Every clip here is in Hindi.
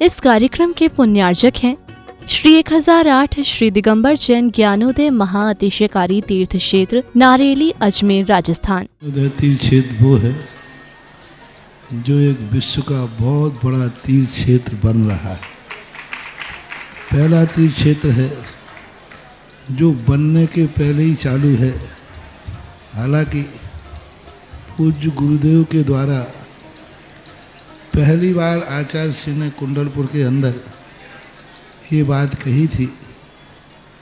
इस कार्यक्रम के पुण्यार्जक हैं श्री 1008 श्री दिगंबर जैन ज्ञानोदय महाअतिशयकारी तीर्थ क्षेत्र नारेली अजमेर राजस्थान। तीर्थ क्षेत्र वो है जो एक विश्व का बहुत बड़ा तीर्थ क्षेत्र बन रहा है। पहला तीर्थ क्षेत्र है जो बनने के पहले ही चालू है। हालांकि पूज्य गुरुदेव के द्वारा पहली बार आचार्य श्री ने कुंडलपुर के अंदर ये बात कही थी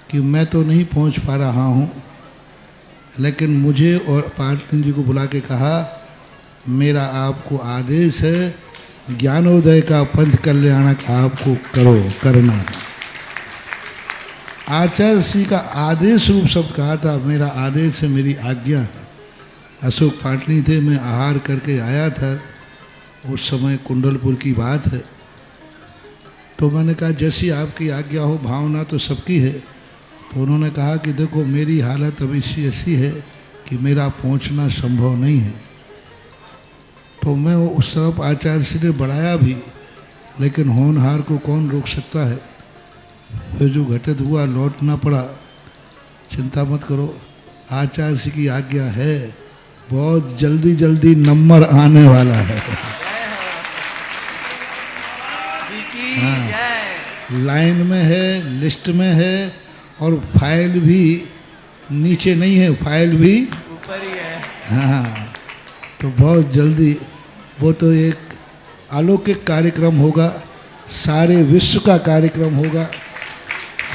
कि मैं तो नहीं पहुंच पा रहा हूं, लेकिन मुझे और पाटनी जी को बुला के कहा मेरा आपको आदेश है, ज्ञानोदय का पंथ कल्याणक आपको करना है। आचार्य श्री का आदेश रूप शब्द कहा था, मेरा आदेश है, मेरी आज्ञा। अशोक पाटनी थे, मैं आहार करके आया था, उस समय कुंडलपुर की बात है। तो मैंने कहा जैसी आपकी आज्ञा हो, भावना तो सबकी है। तो उन्होंने कहा कि देखो मेरी हालत अभी ऐसी है कि मेरा पहुंचना संभव नहीं है। तो मैं वो उस तरफ आचार्य श्री ने बढ़ाया भी, लेकिन होनहार को कौन रोक सकता है। फिर जो घटित हुआ लौटना पड़ा। चिंता मत करो, आचार्य श्री की आज्ञा है, बहुत जल्दी जल्दी नंबर आने वाला है। हाँ, लाइन में है, लिस्ट में है, और फाइल भी नीचे नहीं है, फाइल भी ऊपर ही है। हाँ, तो बहुत जल्दी वो तो एक अलौकिक कार्यक्रम होगा, सारे विश्व का कार्यक्रम होगा,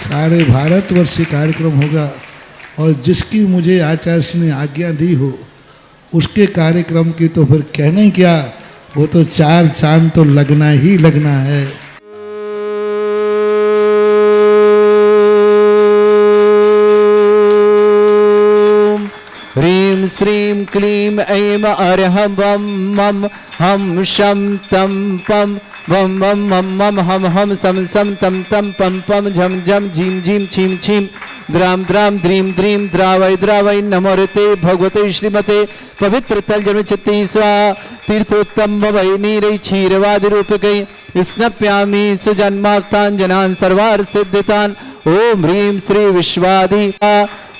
सारे भारतवर्ष का कार्यक्रम होगा। और जिसकी मुझे आचार्य ने आज्ञा दी हो उसके कार्यक्रम की तो फिर कहना ही क्या, वो तो 4 चांद तो लगना ही लगना है। ह्रीं श्रीं क्लीं ऐं अर्हं वं मं हम शं तं पं वं वं मं मं हम हम सं सं तं तं पं पं झं झं झीं झीं छीं छीं द्रां द्रां द्रीं द्रीं द्रावै द्रावै नमोरते भगवते श्रीमते पवित्र तल जन्म चित्ती स्वाहा तीर्थोत्तम वै नीरै क्षीरवादि रूपकै स्नप्यामि सुजन्माक्तान् जनान् सर्वार्थ सिद्धितान्। ओम ह्रीं श्री विश्वादि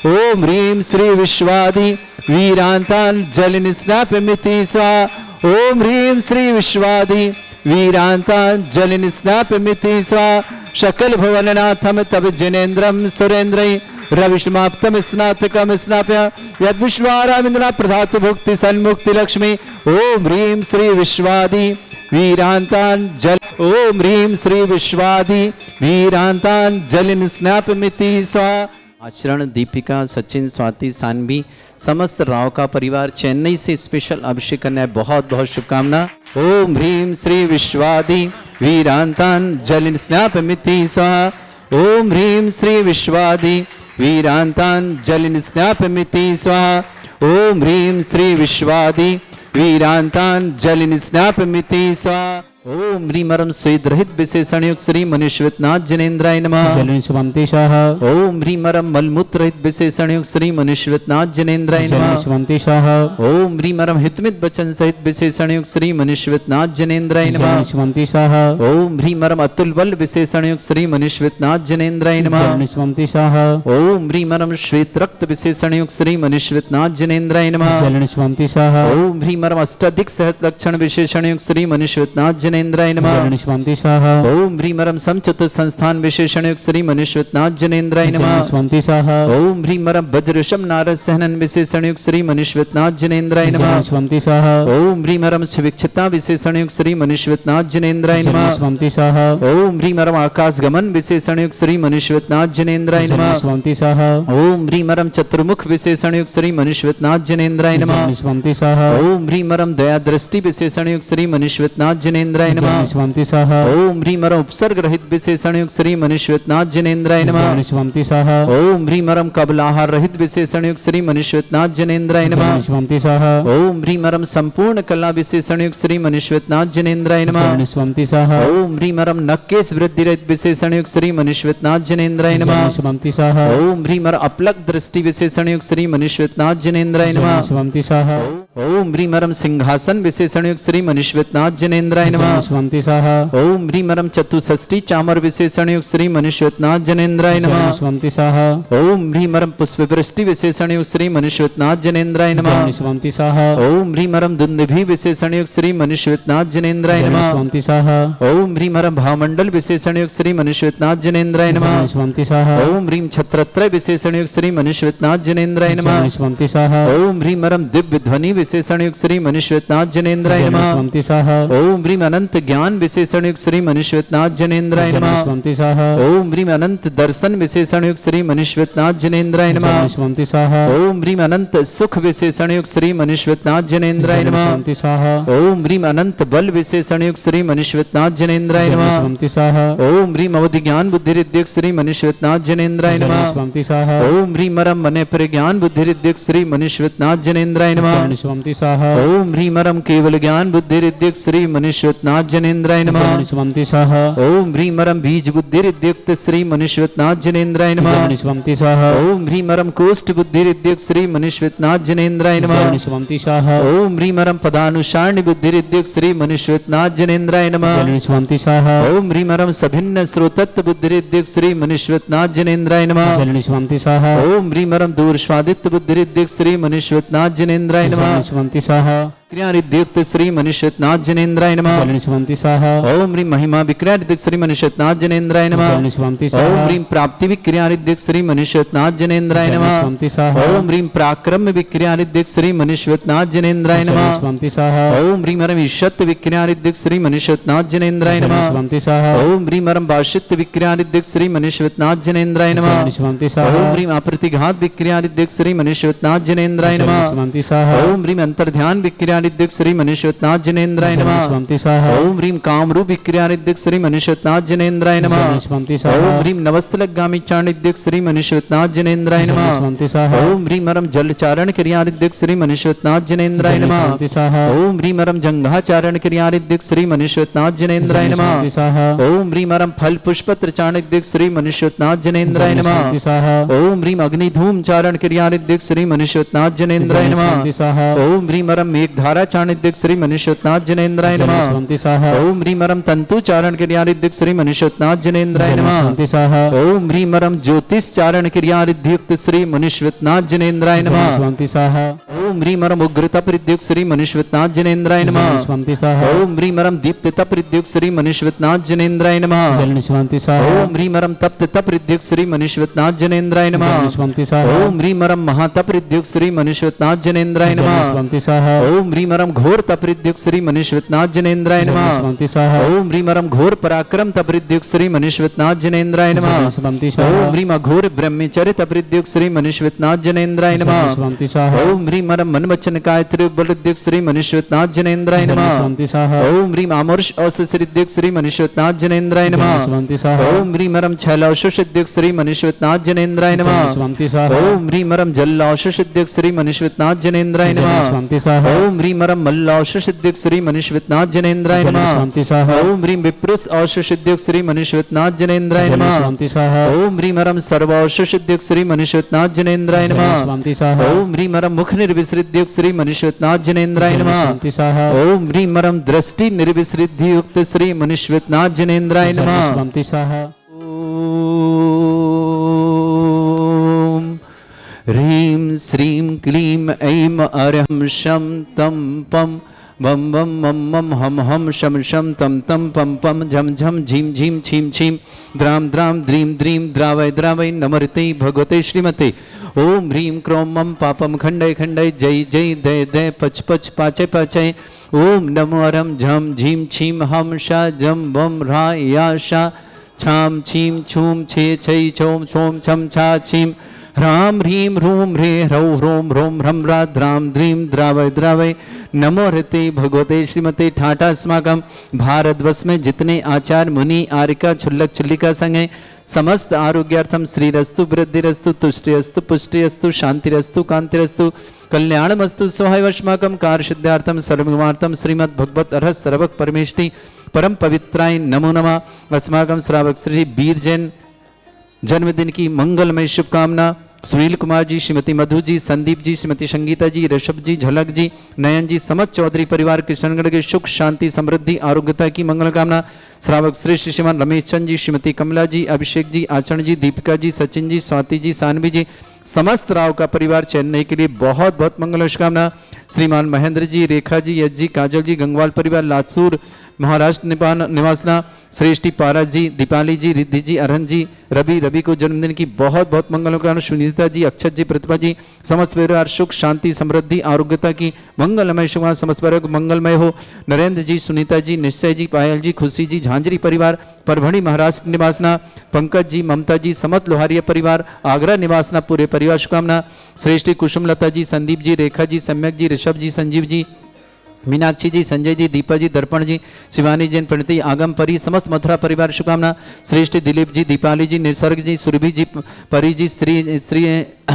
ओम ह्रीं श्री विश्वादि वीरांतान् जलिन स्नापमिति स्वाहा। ओम ह्रीं श्री विश्वादि वीरांतान् जलिन स्नापमिति स्वाहा। शकल भुवननाथम तब जिनेन्द्रम सुरेन्द्रै रविष्माप्तम स्नातकम स्नाप्य यद विश्वारामिन्द्रा प्रधातु भुक्ति सन्मुक्ति लक्ष्मी। ओम ह्रीं श्री विश्वादि वीरांतान् जल ओम ह्रीं श्री विश्वादि वीरांतान् जलिन स्नापमिति स्वाहा। आचरण दीपिका सचिन स्वाति सानवी समस्त राव का परिवार चेन्नई से स्पेशल अभिषेक करना है, बहुत बहुत शुभकामना। ओम ह्रीं श्री विश्वादि वीरांतान् जलिन स्नापमिति स्वाहा। ओम ह्रीं श्री विश्वादि वीरांतान् जलिन स्नापमिति स्वाहा। ओम ह्रीं श्री विश्वादि वीरांतान् जलिन स्नापमिति स्वाहा। ओम ह्रीमरम स्वेद रहित विशेषण युक्त श्री मनुष्यनाथ जनेन्द्राय नमः। जलिन शुभंति शाह। ओम ह्रीमरम मलमूत्र रहित विशेषण युक्त श्री मनुष्यनाथ जनेन्द्राय नमः। जलिन शुभंति शाह। ओम ह्रीमरम हितमित वचन सहित विशेषण युक्त श्री मनुष्यनाथ जनेन्द्राय नमः। जलिन शुभंति शाह। ओम ह्रीमरम अतुल बल विशेषण युक्त श्री मनुष्यनाथ जनेन्द्राय नमः। जलिन शुभंति शाह। ओम ह्रीमरम श्वेत रक्त विशेषण युक्त श्री मनुष्यनाथ जनेन्द्राय नमः। जलिन शुभंति शाह। ओम ह्रीमरम अष्टाधिक सहत लक्षण विशेषण युक्त श्री मनुष्यनाथ जनेन्द्राय नमः। जलिन शुभंति शाह। ओम ह्रीमरम समचतुर संस्थान विशेषण युक्त श्री मनुष्यनाथ जनेन्द्राय नमः। जलिन शुभंति शाह। ओम ह्रीमरम वज्रषम नारद सहनन विशेषण युक्त श्री मनुष्यनाथ जनेन्द्राय नमः। जलिन शुभंति शाह। ओम ह्रीमरम शिविक्षता विशेषण युक्त श्री मनुष्यनाथ जनेन्द्राय जलिन नमः। शुभंति शाह। ओम ह्रीमरम आकाश गमन विशेषण युक्त श्री मनुष्यनाथ जनेन्द्राय जलिन नमः। शुभंति शाह। ओम ह्रीमरम चतुर्मुख विशेषण युक्त श्री मनुष्यनाथ जनेन्द्राय नमः। जलिन शुभंति शाह। ओम ह्रीमरम दया दृष्टि विशेषण युक्त श्री मनुष्यनाथ जनेन्द्राय नमः। जलिन शुभंति शाह। ओम ह्रीमरम उपसर्ग रहित विशेषण युक्त श्री मनुष्यनाथ जनेन्द्राय नमः। जलिन शुभंति शाह। ओम ह्रीमरम कबलाहार रहित विशेषण युक्त श्री मनुष्यनाथ जनेन्द्राय नमः। जलिन शुभंति शाह। ओम ह्रीमरम संपूर्ण कला विशेषण युक्त श्री मनुष्यनाथ जनेन्द्राय नमः। जलिन शुभंति शाह। ओम ह्रीमरम नक्केश वृद्धि रहित विशेषण युक्त श्री मनुष्यनाथ जनेन्द्राय नमः। जलिन शुभंति शाह। ओम ह्रीमर अपलक दृष्टि विशेषण युक्त श्री मनुष्यनाथ जनेन्द्राय नमः। जलिन शुभंति शाह। ओम ह्रीमरम सिंहासन विशेषण युक्त श्री मनुष्यनाथ जनेन्द्राय नमः। स्वंति स्वाहा ओम ह्रीमरम चतुष्षष्टि चामर विशेषण युक्त श्री मनुष्यनाथ जनेन्द्राय नमः। स्वंति स्वाहा ओम ह्रीमरम पुष्पवृष्टि विशेषण युक्त श्री मनुष्यनाथ जनेन्द्राय नमः। स्वंति स्वाहा ओम ह्रीमरम दुंदुभि विशेषण युक्त श्री मनुष्यनाथ जनेन्द्राय नमः। स्वंति स्वाहा ओम ह्रीमरम भामंडल विशेषण युक्त श्री मनुष्यनाथ जनेन्द्राय नमः। स्वंति स्वाहा ओम ह्रीम छत्रत्रय विशेषण युक्त श्री मनुष्यनाथ जनेन्द्राय नमः। स्वंति स्वाहा ओम ह्रीमरम दिव्य ध्वनि विशेषण युक्त श्री मनुष्यनाथ जनेन्द्राय नमः। स्वंति स्वाहा ओम ह्रीम अनंत ज्ञान विशेषण युक्त श्री मनुष्यनाथ जनेन्द्राय नमः। स्वंति स्वाहा ओम ह्रीम अनंत दर्शन विशेषण युक्त श्री मनुष्यनाथ जनेन्द्राय नमः। स्वंति स्वाहा ओम ह्रीम अनंत सुख विशेषण युक्त श्री मनुष्यनाथ जनेन्द्राय नमः। स्वंति स्वाहा ओम ह्रीम अनंत बल विशेषण युक्त श्री मनुष्यनाथ जनेन्द्राय नमः। स्वंति स्वाहा ओम ह्रीम अवधि ज्ञान बुद्धि रिद्धिक श्री मनुष्यनाथ जनेन्द्राय नमः। स्वंति स्वाहा ओम ह्रीमरम मन प्रज्ञान बुद्धि रिद्धिक श्री मनुष्यनाथ जनेन्द्राय नमः। स्वंति स्वाहा ओम ह्रीमरम केवल ज्ञान बुद्धि रिद्धिक श्री मनुष्यनाथ जनेन्द्राय नमः। स्वंति स्वाहा ओम ह्रीमरम बीज बुद्धि रिद्युक्त श्री मनुष्यनाथ जनेन्द्राय नमः। स्वंति स्वाहा ओम ह्रीमरम कोष्ठ बुद्धि रिद्युक्त श्री मनुष्यनाथ जनेन्द्राय नमः। स्वंति स्वाहा ओम ह्रीमरम पदानुसारणी बुद्धि रिद्युक्त श्री मनुष्यनाथ जनेन्द्राय नमः। स्वंति स्वाहा ओम ह्रीमरम सभिन्न श्रोतत्व बुद्धि रिद्युक्त श्री मनुष्यनाथ जनेन्द्राय नमः। स्वंति स्वाहा ओम ह्रीमरम दूर स्वादित्य बुद्धि रिद्युक्त श्री मनुष्यनाथ जनेन्द्राय नमः। स्वंति स्वाहा क्रिया रिद्युक्त श्री मनुष्यनाथ जनेन्द्राय नमः। स्वंति स्वाहा ओम ह्रीम महिमा विक्रिया रिद्युक्त श्री मनुष्यनाथ जनेन्द्राय नमः। स्वंति ओम स्वाहा ह्रीम प्राप्ति विक्रिया रिद्युक्त श्री मनुष्यनाथ जनेन्द्राय नमः। स्वंति स्वाहा ओम ह्रीम पराक्रम विक्रिया रिद्युक्त श्री मनुष्यनाथ जनेन्द्राय नमः। स्वंति स्वाहा ओम ह्रीम हरम ईशत विक्रिया रिद्युक्त श्री मनुष्यनाथ जनेन्द्राय नमः। स्वंति स्वाहा ओम ह्रीम हरम भाषित विक्रिया रिद्युक्त श्री मनुष्यनाथ जनेन्द्राय नमः। स्वंति ओम स्वाहा ह्रीम अप्रतिघात विक्रिया रिद्युक्त श्री मनुष्यनाथ जनेन्द्राय नमः। स्वंति स्वाहा ओम ह्रीम अंतर्ध्यान विक्रिया रिद्युक्त श्री मनुष्यनाथ जनेन्द्राय नमः। स्वंति स्वाहा ओम ह्रीम कामरूप विक्रिया रिद्युक्त श्री मनुष्यनाथ जनेन्द्राय नमः। स्वंति ओम स्वाहा ह्रीम नवस्तलगामी चारण रिद्युक्त श्री मनुष्यनाथ जनेन्द्राय नमः। स्वंति स्वाहा ओम ह्रीम हरम जलचारण क्रिया रिद्युक्त श्री मनुष्यनाथ जनेन्द्राय नमः। स्वंति स्वाहा ओम ह्रीम हरम जंघाचारण क्रिया रिद्युक्त श्री मनुष्यनाथ जनेन्द्राय नमः। स्वंति स्वाहा ओम ह्रीम हरम फल पुष्पत्र चारण रिद्युक्त श्री मनुष्यनाथ जनेन्द्राय नमः। स्वंति स्वाहा ओम ह्रीम अग्नि धूम चारण क्रिया रिद्युक्त श्री मनुष्यनाथ जनेन्द्राय नमः। स्वंति स्वाहा ओम ह्रीम हरम मेघधारा चारण रिद्युक्त श्री मनुष्यनाथ जनेन्द्राय नमः। स्वंति स्वाहा ओम ह्रीम हरम तंतु चारण क्रिया रिद्युक्त श्री मनुष्यनाथ जनेन्द्राय नमः। स्वंति स्वाहा ओम ह्रीम हरम ज्योतिष चारण क्रिया रिद्युक्त श्री मनुष्यनाथ जनेन्द्राय नमः। स्वंति स्वाहा ओम ह्रीम हरम उग्र तप रिद्युक्त श्री मनुष्यनाथ जनेन्द्राय नमः। स्वंति स्वाहा ओम ह्रीम हरम दीप्त तप रिद्युक्त श्री मनुष्यनाथ जनेन्द्राय नमः। स्वंति स्वाहा ओम ह्रीम हरम तप्त तप रिद्युक्त श्री मनुष्यनाथ जनेन्द्राय नमः। स्वंति स्वाहा ओम ह्रीम हरम महातप रिद्युक्त श्री मनुष्यनाथ जनेन्द्राय नमः। स्वंति स्वाहा ओम ह्रीम हरम घोर तप रिद्युक्त श्री मनुष्यनाथ जनेन्द्राय नमः। स्वंति स्वाहा ओम ह्रीम हरम घोर पराक्रम तप रिद्युक्त श्री मनुष्यनाथ जनेन्द्राय नमः। स्वंति ओम स्वाहा ह्रीम अघोर ब्रह्मचर्य तप रिद्युक्त श्री मनुष्यनाथ जनेन्द्राय नमः। स्वंति स्वाहा ओम ह्रीम हरम मन वचन काय त्रियुग रिद्युक्त श्री मनुष्यनाथ जनेन्द्राय नमः। स्वंति स्वाहा ओम ह्रीम आमर्ष औषध रिद्युक्त श्री मनुष्यनाथ जनेन्द्राय नमः। स्वंति स्वाहा ओम ह्रीम हरम छैलावशोष रिद्युक्त श्री मनुष्यनाथ जनेन्द्राय नमः। स्वंति स्वाहा ओम ह्रीम हरम जल्लावशोष रिद्युक्त श्री मनुष्यनाथ जनेन्द्राय नमः। स्वंति स्वाहा ओम ह्रीम हरम मल्लावशोष रिद्युक्त श्री मनुष्यनाथ जनेन्द्राय नमः। स्वंति स्वाहा ओम ह्रीम विप्रुस औशोष रिद्युक्त श्री मनुष्यनाथ जनेन्द्राय नमः। स्वंति स्वाहा ओम ह्रीम हरम सर्वौशोष रिद्युक्त श्री मनुष्यनाथ जनेन्द्राय नमः। स्वंति स्वाहा ओम ह्रीम हरम मुख निर्विसृद्युक्त श्री मनुष्यनाथ जनेन्द्राय नमः। स्वंति स्वाहा ओम ह्रीम हरम दृष्टि निर्विसृद्युक्त श्री मनुष्यनाथ जनेन्द्राय नमः। स्वंति स्वाहा ओम ह्रीं श्रीं क्लीं ऐं अरहं शं तं पं बम बम मम मम हम हम शम शम तम तम पम पम झम झम झीम झीम छीम छीम द्राम द्राम द्रीम द्रीम द्रावय द्रावय नमर्ते भगवते श्रीमते ओम ह्रीं क्रोम मम पापम खंडय खंडय जय जय दय दय पच पच पाचय पाचय ओम नमो अरम झम झीम छीम हम शा जम बम रा या शा छाम छीम छूम छे छै छोम छोम छम छा छीम ह्राम ह्रीं ह्रूं ह्रे ह्रौ ह्रों ह्रों ह्रम रा द्राम द्रीं द्रावय द्रावय नमो हृते भगवते श्रीमते ठाठा अस्माकम भारतवर्ष में जितने आचार्य मुनि आर्यका छुल्लक छुल्लिका संघ है समस्त आरोग्यार्थम श्रीरस्तु वृद्धिरस्तु तुष्टिरस्तु पुष्टिरस्तु शांतिरस्तु कांतिरस्तु कल्याणमस्तु सोहायवश्माकम कार्यसिद्धार्थम सर्वगुणार्थम श्रीमद् भगवत अर्हत सर्वक परमेष्टि परम पवित्राय नमो नमः। अस्माकम श्रावक श्री वीर जैन जन्मदिन की मंगलमय शुभकामना सुनील कुमार जी, श्रीमती मधु जी, संदीप जी, श्रीमती संगीता जी, ऋषभ जी, झलक जी, नयन जी, समस्त चौधरी परिवार किशनगढ़ के सुख शांति समृद्धि आरोग्यता की मंगल कामना। श्रावक श्रेष्ठ श्रीमान रमेश चंद जी, श्रीमती कमला जी, अभिषेक जी, आचरण जी, दीपिका जी, सचिन जी, स्वाति जी, सानवी जी, समस्त राव का परिवार चेन्नई के लिए बहुत बहुत मंगल शुभकामना। श्रीमान महेंद्र जी, रेखा जी, यश जी, काजल जी, गंगवाल परिवार लातूर महाराष्ट्र निवासना, श्रेष्ठी पारस जी, दीपाली जी, रिद्धि जी, अरहन जी, रवि को जन्मदिन की बहुत बहुत मंगल कामना। सुनीता जी, अक्षत जी, प्रतिभा जी, समस्त परिवार सुख शांति समृद्धि आरोग्यता की मंगलमय शुभकामना। समस्त परिवार मंगलमय हो। नरेंद्र जी, सुनीता जी, निश्चय जी, पायल जी, खुशी जी, झांझरी परिवार परभणी महाराष्ट्र निवासना, पंकज जी, ममता जी, समस्त लोहारिया परिवार आगरा निवासना, पूरे परिवार शुभकामना। श्रेष्ठी कुसुमलता जी, संदीप जी, रेखा जी, सम्यक जी, ऋषभ जी, संजीव जी, मीनाक्षी जी, संजय जी, दीपा जी, दर्पण जी, शिवानी जैन, प्रणति, आगम परी, समस्त मथुरा परिवार शुभकामना। श्रेष्ठ दिलीप जी, दीपाली जी, निसर्ग जी, सुरभि जी, परी जी,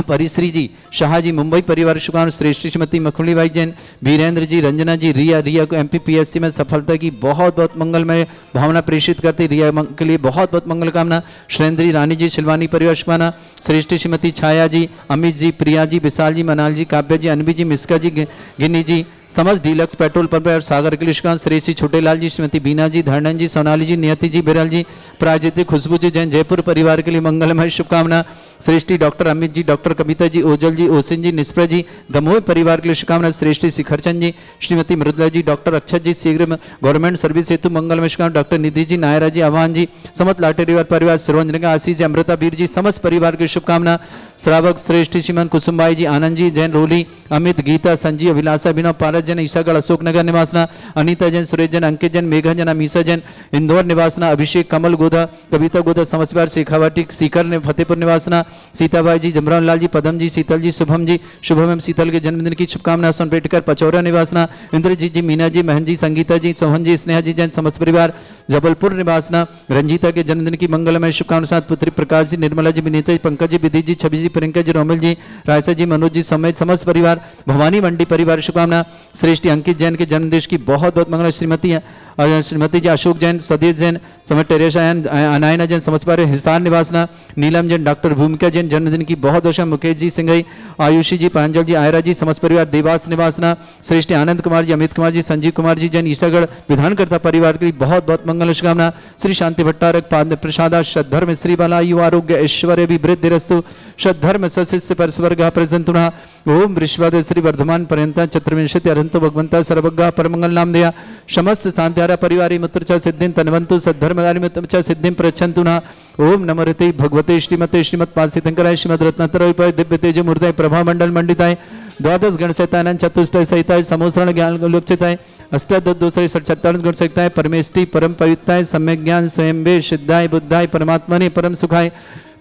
परिश्री जी, शाह जी, मुंबई परिवार शुभकामना। श्रेष्ठ श्रीमती मखुली भाई जैन, वीरेंद्र जी, रंजना जी, रिया को MPPSC में सफलता की बहुत बहुत मंगलमय भावना प्रेषित करती, रिया के लिए बहुत बहुत मंगल कामना। सुरेंद्री रानी जी, शिलवानी परिवार शुभकामना। श्रेष्ठ श्रीमती छाया जी, अमित जी, प्रिया जी, विशाल जी, मनाल जी, काव्या जी, अनवी जी, मिस्का जी, गिन्नी जी, समस्त डीलक्स पेट्रोल पंप और सागर के लिए श्री श्री छोटेलाल जी, श्रीमती बीना जी, धरणन जी, सोनाली जी, नियति जी, बिरल जी, प्राजित, खुशबू जी, जैन जयपुर परिवार के लिए मंगलमय शुभकामना। श्रेष्ठी डॉक्टर अमित जी, डॉक्टर कविता जी, ओजल जी, ओसिन जी, निष्प्र जी, दमोह परिवार के लिए शुभकामना। श्रेष्ठी शिखरचंद जी, श्रीमती मृदुला जी, डॉक्टर अक्षत जी, शीघ्र गवर्नमेंट सर्विस हेतु मंगलमय शुभकामना। डॉक्टर निधि जी, नायरा जी, आह्वान जी, समस्त लाटेरीवार परिवार, सर्वंजन आशीष, अमृता वीर जी, समस्त परिवार की शुभकामना। श्रावक श्रेष्ठी श्रीमान कुसुमबाई जी, आनंद जी, जैन रोली, अमित, गीता, संजीव, अभिलाषा, अभिनव, पारस जैन, ईशागढ़ अशोकनगर निवासना, अनीता जैन, सुरेश जैन, अंकित जैन, मेघा जैन, अमीसा जैन, इंदौर निवासना, अभिषेक, कमल गोधा, कविता गोधा, समस्त परिवार, शेखावाटी, सीकर ने फतेहपुर निवासना, सीताबाई जी, जमरान लाल जी, पदम जी, शीतल जी, शुभम एवं शीतल के जन्मदिन की शुभकामना। सोनपेटकर पचौरा निवासना, इंद्रजीत जी, मीना जी, महन जी, संगीता जी, चौहान जी, स्नेहा जी, जैन, समस्त परिवार जबलपुर निवासना, रंजीता के जन्मदिन की मंगलमय शुभकामना साथ पुत्री प्रकाश जी, निर्मला जी, विनीता जी, पंकज जी, विधि जी, छवि जी, प्रियंका जी, रोमिल जी, रायसा जी, मनोज जी समेत समस्त परिवार, भवानी मंडी परिवार शुभकामना। श्रेष्ठी अंकित जैन के जन्मदिन की बहुत बहुत मंगल। श्रीमती जी, अशोक जैन, स्वदेश जैन, समस्त टेरेसा अनायना जैन, समस्त परिवार हिसार निवासना, नीलम जैन, डॉक्टर भूमिका जैन जन्मदिन की बहुत बहुत। मुकेश जी, सिंगई, आयुषी जी, प्रांजल जी, आयरा जी, समस्त परिवार देवास निवासना। श्रेष्ठी आनंद कुमार जी, अमित कुमार जी, संजीव कुमार जी, जैन ईसागढ़ विधानकर्ता परिवार के लिए बहुत बहुत मंगल शुभकामना। श्री शांति भट्टारक पाद प्रसादा सद्धर्म श्री बाला यु आरोग्य ऐश्वर्य विवृद्धिरस्तु सद्धर्म सशिष्य परस्वर्ग प्रजंतुना ओम वृषवाद श्री वर्धमान पर्यंत चतुर्विंशति अरहंतो भगवंता सर्वज्ञ परमंगल नाम दया समस्त शांत्यारा परिवारी मुत्रचा सिद्धिं तन्वन्तु सद्धर्मगारी मुत्रचा सिद्धिं प्रयच्छन्तु ना। ओम नमो ऋते भगवते श्रीमते श्रीमद पासितंकराय श्रीमद रत्नत्रय दिव्य तेज मूर्ताय प्रभा मंडल मंडिताय द्वादश गण सहितानंद चतुष्टय सहिताय समोसरण ज्ञान लोकचिताय अष्टादशोत्तर 47 गुण सहिताय परमेष्टि परम पवित्राय सम्यक ज्ञान स्वयं वे सिद्धाय बुद्धाय परमात्मने परम सुखाय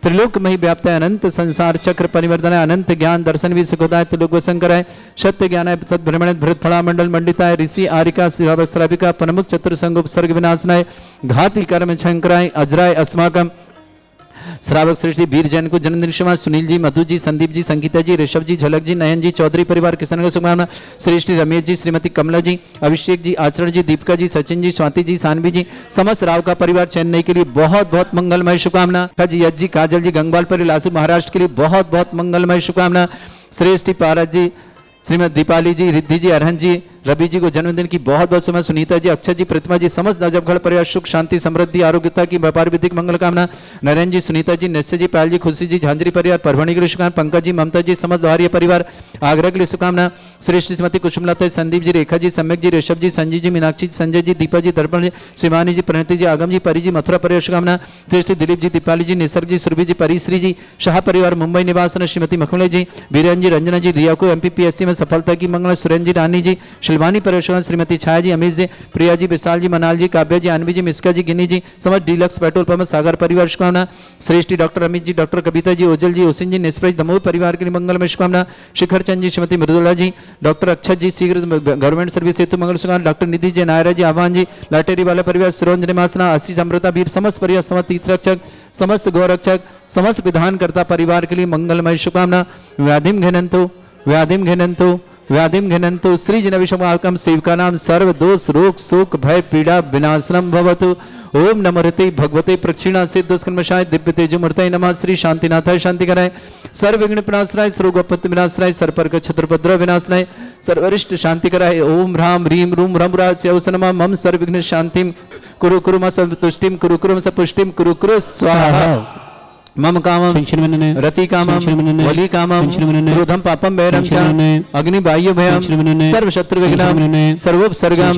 त्रिलोक में ही व्याप्त है अनंत संसार चक्र परिवर्तन है अनंत ज्ञान दर्शन भी सुखदाय त्रिलोक वसंकर है सत्य ज्ञान है सद्भ्रमण भृत फला मंडल मंडिता है ऋषि आरिका श्राविका प्रमुख चतुर्संग उपसर्ग विनाशनाय घाती कर्म शंकराय अजराय अस्माकम। श्रावक श्रेष्ठी वीर जैन को जन्मदिन शुभकामना। सुनील जी, मधु जी, संदीप जी, संगीता जी, ऋषभ जी, झलक जी, नयन जी, चौधरी परिवार किशनगढ़ शुभकामना। श्रेष्ठी रमेश जी, श्रीमती कमला जी, अभिषेक जी, आचरण जी, दीपिका जी, सचिन जी, स्वाति जी, सानवी जी, समस्त राव का परिवार चेन्नई के लिए बहुत बहुत मंगलमय शुभकामना। जी, यज जी, काजल जी, गंगवाल पर लासू महाराष्ट्र के लिए बहुत बहुत मंगलमय शुभकामना। श्रेष्ठी पारस जी, श्रीमती दीपाली जी, रिद्धि जी, अरहन जी, रवि जी को जन्मदिन की बहुत बहुत समय। सुनीता जी, अक्षय जी, प्रतिमा जी, समस्त नजबगढ़ परिवार सुख शांति समृद्धि आरोग्यता की व्यापार विधिक मंगल कामना। नरेंद्र जी, सुनीता जी, निश्चय जी, पायल जी, खुशी जी, झांझरी परिवार परभणी के लिए शुभकामना। पंकज जी, ममता जी, समस्त लोहारिया परिवार आगरा के लिए शुभकामना। श्रेष्ठ श्रीमती कुसुमलता, संदीप जी, रेखा जी, सम्यक जी, ऋषभ जी, संजीव जी, मीनाक्षी जी, संजय जी, दीपा जी, दर्पण जी, शिवानी जी, प्रणति जी, आगम जी, परी जी, मथुरा परिवार शुभकामना। श्रेष्ठ दिलीप जी, दीपाली जी, निसर्ग जी, सुरभि जी, परिश्री जी, शाह परिवार मुंबई निवासन। श्रीमती मखुले जी, वीरेंद्र जी, रंजना जी, रिया को MPPSC में सफलता की मंगल। सुरेंद्र जी, रानी जी, शिलवानी परिवार, श्रीमती छाया जी, अमित जी, प्रिया जी, विशाल जी, मनाल जी, काव्या जी, अनवी जी, मिस्का जी, गिनी जी, समझ डीलक्स पेट्रोल पंप सागर परिवार शुभकामना। श्रेष्ठी डॉक्टर अमित जी, डॉक्टर कविता जी, ओजल जी, ओसिन जी, निष्प्रज दमोह परिवार के लिए मंगल में शुभकामना। शिखर चंद जी, श्रीमती मृदुला जी, डॉक्टर अक्षत जी, शीघ्र गवर्नमेंट सर्विस हेतु मंगल शुभकामना। डॉक्टर निधि जी, नायरा जी, आह्वान जी, लाटेरी वाला परिवार सिरोंज निवासना, आशीष अमृता वीर, समस्त परिवार, समस्त तीर्थरक्षक, समस्त गौरक्षक, समस्त विधानकर्ता परिवार के लिए मंगलमय शुभकामना। व्याधिम घनंतो व्याधिम घनंतो व्याधिम घनंतु श्री जन विषमाकम सेवका नाम सर्व दोष रोग शोक भय पीड़ा विनाशनम भवतु। ओम नमोते भगवते प्रक्षिणा सिद्धस्कन्मशाय दिव्य तेजोमूर्तये नमः। श्री शांतिनाथाय शांतिकराय सर्वविघ्न विनाशनाय सर्वोपत्ति विनाशनाय सर्पर्क छत्रपद्र विनाशनाय सर्वरिष्ट शांतिकराय ओम ह्रां ह्रीं रूं रमरास्य नमः। मम सर्वविघ्न शांतिं कुरु कुरु म सर्वतुष्टिं कुरु कुरु म सपुष्टिं कुरु कुरु स्वाहा। मम कामम रति कामम वली कामम क्रोधम पापम भैरम च अग्नि बाह्य भयम सर्व शत्रु विघ्नम सर्वोपसर्गम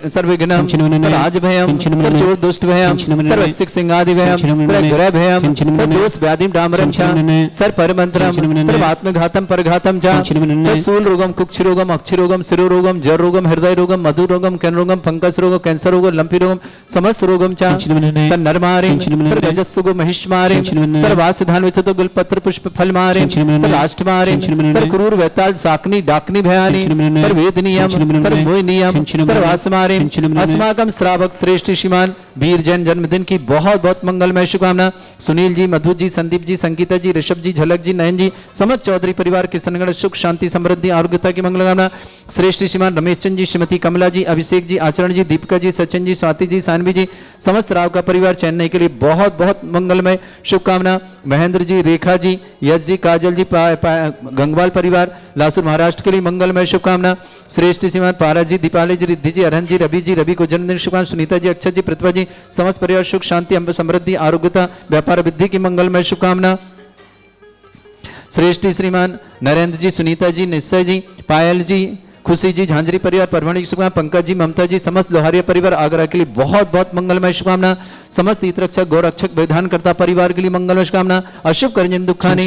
सर्वविघ्नम राज भयम सर्वचोर दुष्ट भयम सर्वसिक सिंहादि भयम सर्वग्रह भयम सर्वदोष व्याधि डामरम च सर्व परमंत्रम सर्वात्मघातम परघातम च सर्वसूल रोगम कुक्ष रोगम अक्षि रोगम शिरो रोगम जर रोगम हृदय रोगम मधु रोगम कैन रोगम फंगस रोगम कैंसर रोगम लंपी रोगम समस्त रोगम च सर्व नरमारे सर्व रजस्सुगो महिष्मारे सर्वास धान विचत गुलपत्र पुष्प फल मारे सर्वाष्ट मारे सर्व क्रूर वैताल साकनी डाकनी भयानी सर्व वेद नियम सर्व मोह नियम सर्वास मारे अस्माकम श्रावक श्रेष्ठ श्रीमान वीर जैन जन्मदिन की बहुत बहुत मंगलमय शुभकामना। सुनील जी, मधु जी, संदीप जी, संगीता जी, ऋषभ जी, झलक जी, नयन जी, समस्त चौधरी परिवार के संगण सुख शांति समृद्धि आरोग्यता की मंगल कामना। श्रेष्ठ श्रीमान रमेश चंद जी, श्रीमती कमला जी, अभिषेक जी, आचरण जी, दीपिका जी, सचिन जी, स्वाति जी, सानवी जी, समस्त राव का परिवार चेन्नई के लिए बहुत बहुत मंगलमय शुभकामना। महेंद्र जी, रेखा जी, यश जी, काजल जी, गंगवाल परिवार लासुर महाराष्ट्र के लिए मंगलमय शुभकामना। श्रेष्ठ श्रीमान पारा जी, दीपाली जी, रिद्धि जी, अरहन जी, रवि को जन्मदिन शुभकामना। सुनीता जी, अक्षय जी, प्रतिभा जी, समस्त परिवार सुख शांति समृद्धि आरोग्यता व्यापार वृद्धि की मंगलमय शुभकामना। श्रेष्ठ श्रीमान नरेंद्र जी, सुनीता जी, निश्चय जी, पायल जी, खुशी जी, झांझरी परिवार परभणी की शुभकामना। पंकज जी, ममता जी, समस्त लोहारिया परिवार आगरा के लिए बहुत बहुत मंगलमय शुभकामना। समस्त हितरक्षक गौरक्षक विधानकर्ता परिवार के लिए मंगलमय शुभकामना। अशुभ कर्जन दुखानी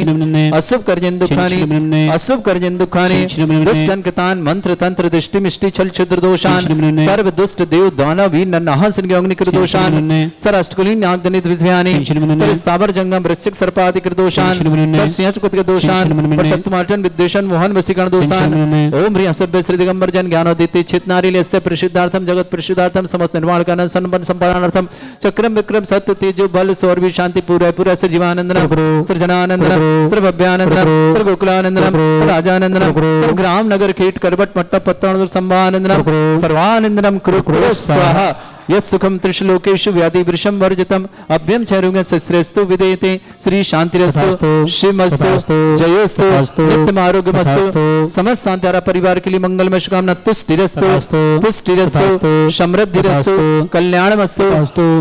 अशुभ कर्जन दुखानी अशुभ कर्जन दुखानी दुष्टन कृतान मंत्र तंत्र दृष्टि मिष्टि छल क्षुद्र दोषान सर्व दुष्ट देव दानव वीर नन्नाहन संज्ञाग्नि कृत दोषान सर अष्टकुलीन नागदनित विज्ञानी पर स्थावर जंगम वृश्चिक सर्पादि कृत दोषान सर सिंहचकुत के दोषान पर शक्तिमार्जन विद्वेषण मोहन वशीकरण दोषान ओम ह्रीं असभ्य श्री दिगंबर जन ज्ञानोदिति चित्नारिल्यस्य प्रसिद्धार्थम जगत प्रसिद्धार्थम समस्त निर्माण कारण संपन्न संपादनार्थम चक्रम विक्रम सत्य तेजो बल सौरभि शांति पूरा से जीवानंदनम सृजनानंदनम सर्वभ्यानंदनम सर्वगोकुलानंदनम सर्वराजानंदनम सर्वग्राम नगर कीट करवट मट्टा पत्तन संभानंदनम सर्वानंदनम कुरु कुरु स्वाहा। यस्सुखम त्रिशलोकेषु व्याधि वृषम वर्जितम अभ्यम चरुगस्य श्रेष्ठो विदेते श्री शांतिरस्तु शिवमस्तु जयोस्तु नित्यम आरोग्यमस्तु। समस्त शांतारा परिवार के लिए मंगलमय शुभकामना। तुष्टिरस्तु पुष्टिरस्तु समृद्धिरस्तु कल्याणमस्तु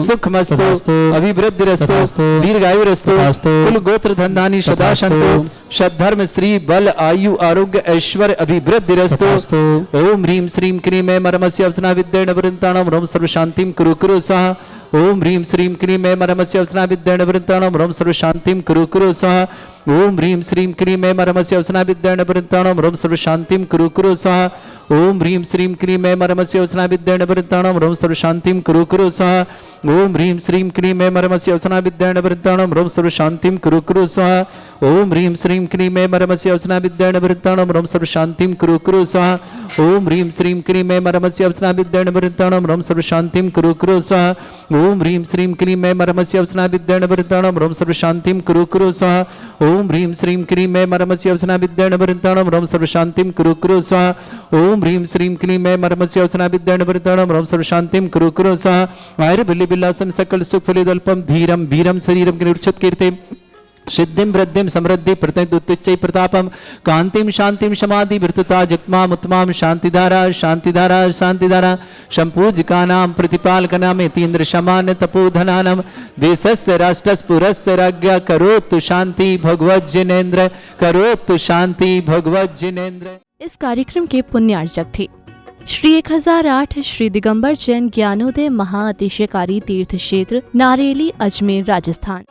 सुखमस्तु अभिवृद्धिरस्तु दीर्घायुरस्तु कुल गोत्र धनधानी सदा सन्तु सद्धर्म श्री बल आयु आरोग्य ऐश्वर्य अभिवृद्धिरस्तु। ओम ह्रीं श्रीं क्रीं ऐं मरमस्य अवसना विद्येन वृन्ताणां रोम सर्व शांतिं कुरु कुरु स्वाहा। ओम ह्रीं श्रीं क्रीं ऐं मरमस्य अवसना विद्येन वृन्ताणां रोम सर्व शांतिं कुरु कुरु स्वाहा। ओम ह्रीं श्रीं क्रीं ऐं मरमस्य अवसना विद्येन वृन्ताणां रोम सर्व शांतिं कुरु कुरु स्वाहा। ओम ह्रीं श्रीं क्रीं ऐं मरमस्य अवसना विद्येन वृन्ताणां रोम सर्व शांतिं कुरु कुरु स्वाहा। ओम ह्रीं श्रीं क्रीं ऐं मरमस्य अवसना विद्येन वृन्ताणां रोम सर्व शांतिं कुरु कुरु स्वाहा। ओम ह्रीं श्रीं क्रीं ऐं मरमस्य अवसना विद्येन वृन्ताणां रोम सर्व शांतिं कुरु कुरु स्वाहा। ओम ह्रीं श्रीं क्रीं ऐं मरमस्य अवसना विद्येन वृन्ताणां रोम सर्व शांतिं कुरु कुरु स्वाहा। ओम ह्रीं श्रीं क्रीं ऐं मरमस्य अवसना विद्येन वृन्ताणां रोम सर्व शांतिं कुरु कुरु स्वाहा। ओम ह्रीं श्रीं क्रीं ऐं मरमस्य अवसना विद्येन वृन्ताणां रोम सर्व शांतिं कुरु कुरु स्वाहा। ओम ह्रीं श्रीं क्रीं ऐं मरमस्य अवसना विद्येन वृन्ताणां रोम सर्व शांतिं कुरु कुरु स्वाहा। आयुर्बिल्ली बिल्लासन सकल सुख फलिदल्पम धीरम वीरम शरीरम कीर्तित कीर्ति सिद्धिं वृद्धिं समृद्धि प्रतिच्चै प्रतापम कांतिं शांतिं समाधि वृतता जगमाम उत्तमाम शांतिधारा शांतिधारा शांतिधारा संपूज्यकानां प्रतिपालकानां यतीन्द्र शमान तपोधनानां देशस्य राष्ट्रस्य पुरस्य राज्ञा करोतु शांति भगवत जिनेन्द्र करोतु शांति भगवत जिनेन्द्र। इस कार्यक्रम के पुण्यार्चक थे श्री 1008 श्री दिगंबर जैन ज्ञानोदय महाअतिशयकारी तीर्थ क्षेत्र नारेली अजमेर राजस्थान।